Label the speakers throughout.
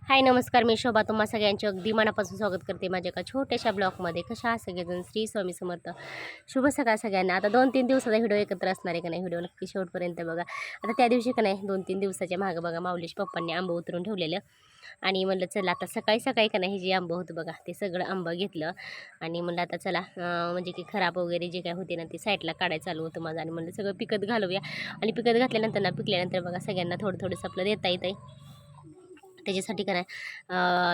Speaker 1: हाय नमस्कार, मी शोभा तुम्हा सगळ्यांचे अगदी मनापासून स्वागत करते माझ्या एका छोट्याशा ब्लॉगमध्ये. कशा आहात सगळेजण? श्री स्वामी समर्थ. शुभ सकाळ सगळ्यांना. आता 2-3 दिवसाचा व्हिडिओ एकत्र असणार आहे का नाही, व्हिडिओ नक्की शेवटपर्यंत बघा. आता त्या दिवशी का नाही 2-3 दिवसाच्या मागं बघा माऊलीश पप्पांनी आंबं उतरून ठेवलेलं आणि म्हणलं चला आता सकाळी सकाळी का नाही हे जे आंबं होतं बघा ते सगळं आंबं घेतलं आणि म्हणलं आता चला म्हणजे की खराब वगैरे जे काय होते ना ते साईडला काढायला चालू होतं माझं आणि म्हणलं सगळं पिकत घालूया. आणि पिकत घातल्यानंतर ना पिकल्यानंतर बघा सगळ्यांना थोडं थोडंसं आपलं देता येतं आहे. त्याच्यासाठी काय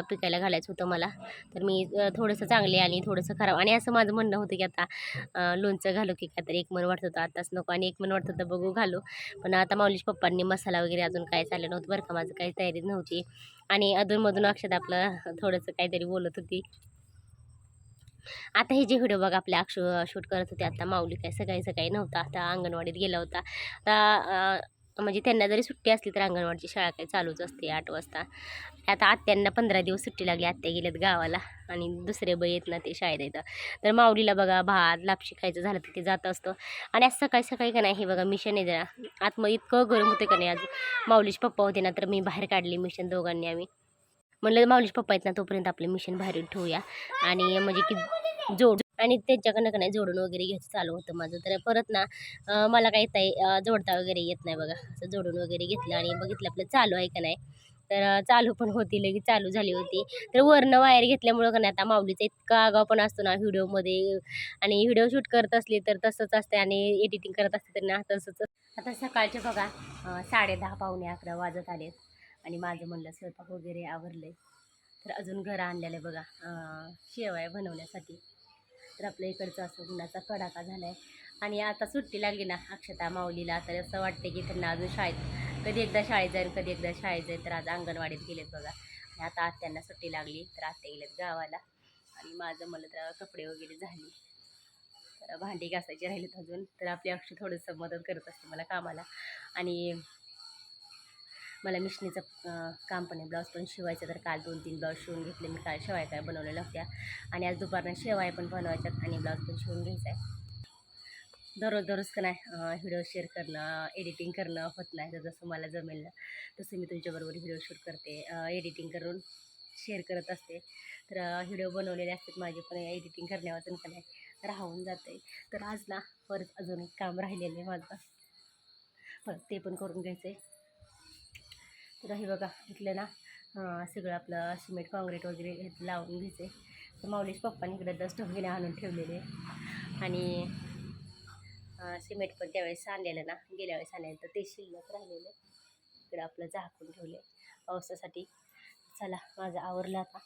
Speaker 1: पिकायला घालायचं होतं मला. तर मी थोडंसं चांगले आणि थोडंसं खराब आणि असं माझं म्हणणं होतं की आता लोणचं घालू की काय, तर एक मन वाटत होतं आताच नको आणि एक मन वाटत होतं बघू घालू. पण आता माऊलीच्या पप्पांनी मसाला वगैरे अजून काय चाललं नव्हतं बरं का, माझं काही तयारी नव्हती. आणि अधूनमधून अक्षता आपलं थोडंसं काहीतरी बोलत होती. आता हे जे व्हिडिओ बघा आपल्या शूट करत होते आता माऊली काय सकाळी सकाळी नव्हता, आता अंगणवाडीत गेला होता. आता म्हणजे त्यांना जरी सुट्टी असली तर अंगणवाडीची शाळा काही चालूच असते 8 वाजता. आता आत्यांना 15 दिवस सुट्टी लागली, आत्या गेल्यात गावाला आणि दुसरे बाई येत ना ते शाळेत येतं. तर माऊलीला बघा भात लापशी खायचं झालं तर ते जात असतं. आणि आज सकाळी सकाळी का नाही हे बघा मिशन आहे जरा आतमध्ये इतकं गरम होते का नाही. आज माऊलीचे पप्पा होते ना तर मी बाहेर काढली मिशन दोघांनी आम्ही. म्हणलं माऊलीचे पप्पा आहेत ना तोपर्यंत आपले मिशन बाहेर ठेवूया आणि म्हणजे की जोड आणि त्यांच्याकडनं का नाही जोडून वगैरे घ्यायचं चालू होतं माझं. तर परत ना मला काही ताई जोडता वगैरे येत नाही बघा. असं जोडून वगैरे घेतलं आणि बघितलं आपलं चालू आहे का नाही. तर चालू पण होती लगेच चालू झाली होती. तर वरनं वायर घेतल्यामुळं का नाही आता माऊलीचा इतका आगाऊपण असतो ना व्हिडिओमध्ये. आणि व्हिडिओ शूट करत असली तर तसंच असते आणि एडिटिंग करत असते तर ना तसंच. आता सकाळचे बघा 10:30 पावणे 11 वाजत आलेत आणि माझं म्हणलं स्वयंपाक वगैरे आवरले. तर अजून घर आणलेलं आहे बघा शेवया बनवण्यासाठी. तर आपल्या इकडचं असं उन्हाचा कडाका झाला आहे. आणि आता सुट्टी लागली ना अक्षता माऊलीला तर असं वाटते की त्यांना अजून शाळेत कधी एकदा शाळेत जाईल कधी एकदा शाळेत जाईल. तर आज अंगणवाडीत गेलेत बघा आणि आता आत्यांना सुट्टी लागली तर आत्या गेलेत गावाला. आणि माझं मला तर कपडे वगैरे झाली, तर भांडी घासायची राहिलीत अजून. तर आपली अक्षी थोडंसं मदत करत असते मला कामाला. आणि मला मिशनीचं काम पण आहे, ब्लाऊज पण शिवायचं. तर काल 2-3 ब्लाऊज शिवून घेतले मी, काल शेवाय काय बनवलेल्या होत्या आणि आज दुपारनं शेवाय पण बनवायच्यात आणि ब्लाऊज पण शिवून घ्यायचा आहे. दररोज का नाही व्हिडिओ शेअर करणं एडिटिंग करणं होत नाही. तर जसं मला जमेल ना तसं मी तुमच्याबरोबर व्हिडिओ शूट करते, एडिटिंग करून शेअर करत असते. तर व्हिडिओ बनवलेले असतात माझे पण एडिटिंग करण्यावाचून का नाही राहून जाते. तर आज ना परत अजून एक काम राहिलेलं आहे माझं, परत ते पण करून घ्यायचं आहे. तर हे बघा इथलं ना सगळं आपलं सिमेंट काँक्रीट वगैरे लावून घ्यायचं आहे. तर माऊलीच पप्पांनी इकडे डस्ट वगैरे आणून ठेवलेले आणि सिमेंट पण त्यावेळेस आणलेलं ना गेल्या वेळेस आणलेलं तर ते शिल्लक राहिलेलं इकडं आपलं झाकून ठेवले पावसासाठी. चला माझं आवरलं आता.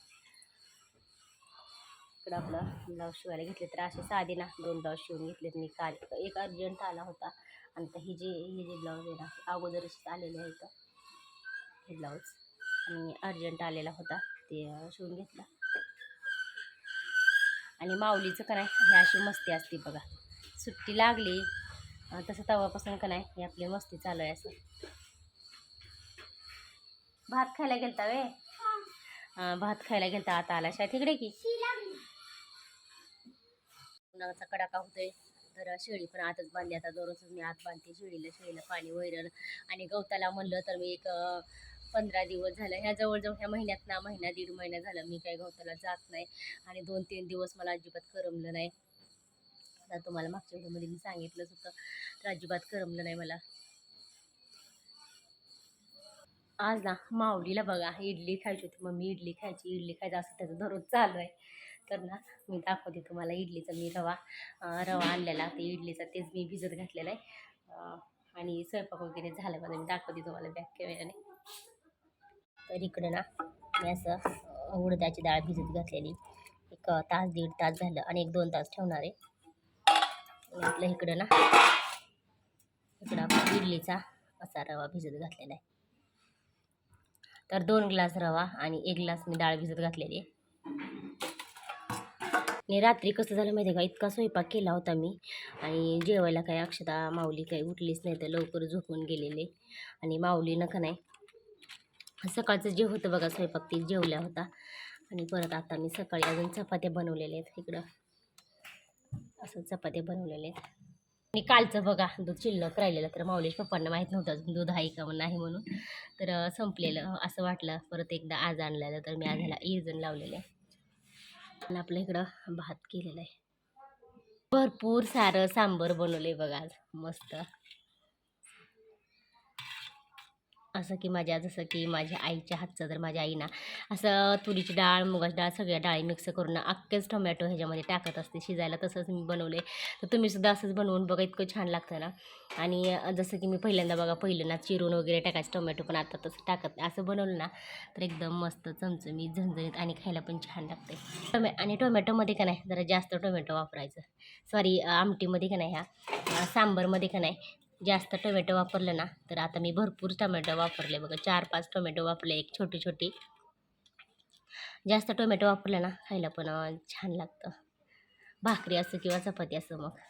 Speaker 1: इकडं आपलं ब्लाऊज शिवायला घेतले तर असे साधे ना 2 ब्लाऊज शिवून घेतलेत मी काल. एक अर्जंट आला होता आणि तर हे जे ब्लाऊज आहे ना अगोदरच आलेले आहेत हे ब्लाऊज आणि अर्जंट आलेला होता ते शिवून घेतला. आणि माऊलीचं का नाही हे अशी मस्ती असते बघा, सुट्टी लागली तसं तेव्हापासून का नाही हे आपली मस्ती चालू आहे. असं भात खायला गेलता वे भात खायला गेलता आता आला शाळेत इकडे की उन्हाचा कडाका होतोय. तर शेळी पण आतच बांधली, आता दररोज मी आत बांधते शेळीला पाणी वैरण. आणि गवताला म्हणलं तर मी एक 15 दिवस झालं ह्या जवळजवळ ह्या महिन्यात ना महिना 1.5 महिना झालं मी काही गवताला जात नाही. आणि 2-3 दिवस मला अजिबात करमलं नाही. आता तुम्हाला मागच्या व्हिडिओमध्ये मी सांगितलंच होतं, तर अजिबात करमलं नाही मला. आज ना माऊलीला बघा इडली खायची होती, मग मी इडली खायचं असं त्याचं दररोज चालू आहे. तर ना मी दाखवते तुम्हाला इडलीचा मी रवा आणलेला ते इडलीचा तेच मी भिजत घातलेला आहे. आणि स्वयंपाक वगैरे झालं माझं मी दाखवते तुम्हाला बॅक कॅमेऱ्याने. तर इकडं ना मी असं उडदाची डाळ भिजत घातलेली एक तास 1.5 तास झालं आणि 1-2 तास ठेवणार आहे. आणि आपलं इकडं आपला इडलीचा असा रवा भिजत घातलेला आहे. तर 2 ग्लास रवा आणि 1 ग्लास मी डाळ भिजत घातलेली आहे. आणि रात्री कसं झालं माहिती आहे का, इतका स्वयंपाक केला होता मी आणि जेवायला काही अक्षता माऊली काही उठलीच नाही तर लवकर झोपून गेलेले. आणि माऊलीनं का नाही सकाळचं जे होतं बघा स्वयंपाक ते जेवल्या होता. आणि परत आता मी सकाळी अजून चपात्या बनवलेल्या आहेत इकडं, असं चपात्या बनवलेल्या आहेत. आणि कालचं बघा दूध शिल्लक राहिलेलं, तर माऊलीश पप्पांना माहीत नव्हतं अजून दूध आहे का नाही म्हणून. तर संपलेलं असं वाटलं, परत एकदा आज आणलेलं, तर मी आज ह्याला इरजण लावलेलं आहे. आणि आपल्या इकडं भात केलेला आहे, भरपूर सारं सांबर बनवले बघा आज मस्त. असं की माझ्या जसं की माझ्या आईच्या हातचं, तर माझ्या आईना असं तुरीची डाळ, मुगाची डाळ सगळ्या डाळी मिक्स करून अख्खेच टोमॅटो ह्याच्यामध्ये टाकत असते शिजायला, तसंच मी बनवले. तर तुम्हीसुद्धा असंच बनवून बघा, इतकं छान लागतं ना. आणि जसं की मी पहिल्यांदा बघा पहिलं ना चिरून वगैरे टाकायचं टोमॅटो, पण आता तसं टाकत नाही. असं बनवलं ना तर एकदम मस्त चमचमीत झणझणीत आणि खायला पण छान लागते. आणि टोमॅटोमध्ये का नाही जरा जास्त टोमॅटो वापरायचं. सॉरी, आमटीमध्ये का नाही, ह्या सांबरमध्ये का नाही जास्त टोमॅटो वापरलं ना, तर आता मी भरपूर टोमॅटो वापरले बघा, 4-5 टोमॅटो वापरले, एक छोटी छोटी. जास्त टोमॅटो वापरलं ना खायला पण छान लागतं, भाकरी असं किंवा चपाती असं. मग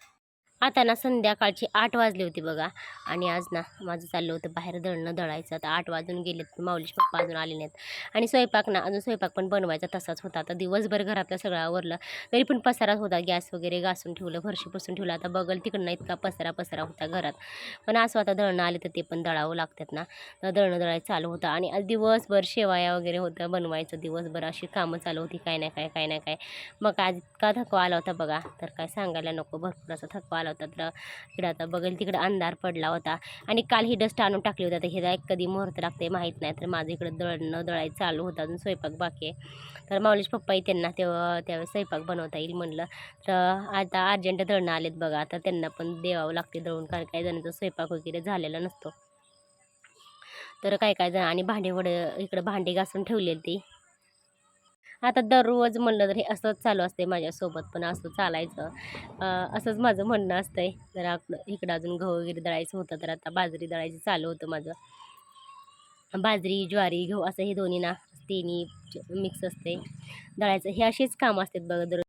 Speaker 1: आता ना संध्याकाळची 8 वाजली होती बघा, आणि आज ना माझं चाललं होतं बाहेर दळणं दळायचं. आता 8 वाजून गेलेत, माऊलीचे पप्पा अजून आले नाहीत. आणि स्वयंपाक ना अजून स्वयंपाक पण बनवायचा तसाच होता. आता दिवसभर घरातलं सगळं आवरलं, तरी पण पसाराच होता. गॅस वगैरे घासून ठेवलं, फरशी पुसून ठेवलं. आता बघल तिकडनं इतका पसारा होता घरात. पण असं आता दळणं आले तर ते पण दळावं लागतात ना, तर दळणं दळायचं चालू होतं. आणि आज दिवसभर शेवाया वगैरे होतं बनवायचं, दिवसभर अशी कामं चालू होती, काय ना काय, काय ना काय. मग आज इतका थकवा आला होता बघा, तर काय सांगायला नको, भरपूर असा थकवा आला होता. तर इकडं आता बघेल तिकडं अंधार पडला होता, आणि काल ही डस्ट आणून टाकली होती. आता हे कधी मुहूर्त लागते माहीत नाही. तर माझं इकडं दळायचं चालू होतं, अजून स्वयंपाक बाकी आहे. तर माऊलीचे पप्पाही त्यांना त्यावेळेस स्वयंपाक बनवता येईल म्हणलं. तर आता अर्जंट दळणं आलेत बघा, आता त्यांना पण द्यावं लागते दळून, कारण काही जणांचा स्वयंपाक वगैरे झालेला नसतो. तर काय जण आणि इकडं भांडी घासून ठेवलेली ती. आता दररोज म्हणलं तर हे असंच चालू असते माझ्यासोबत, पण असं चालायचं, असंच माझं म्हणणं असतंय. जरा इकडं अजून गहू वगैरे दळायचं होतं, तर आता बाजरी दळायचं चालू होतं माझं. बाजरी, ज्वारी, गहू असं हे दोन्ही ना तिन्ही मिक्स असते दळायचं. हे असेच कामं असतात बघा दररोज.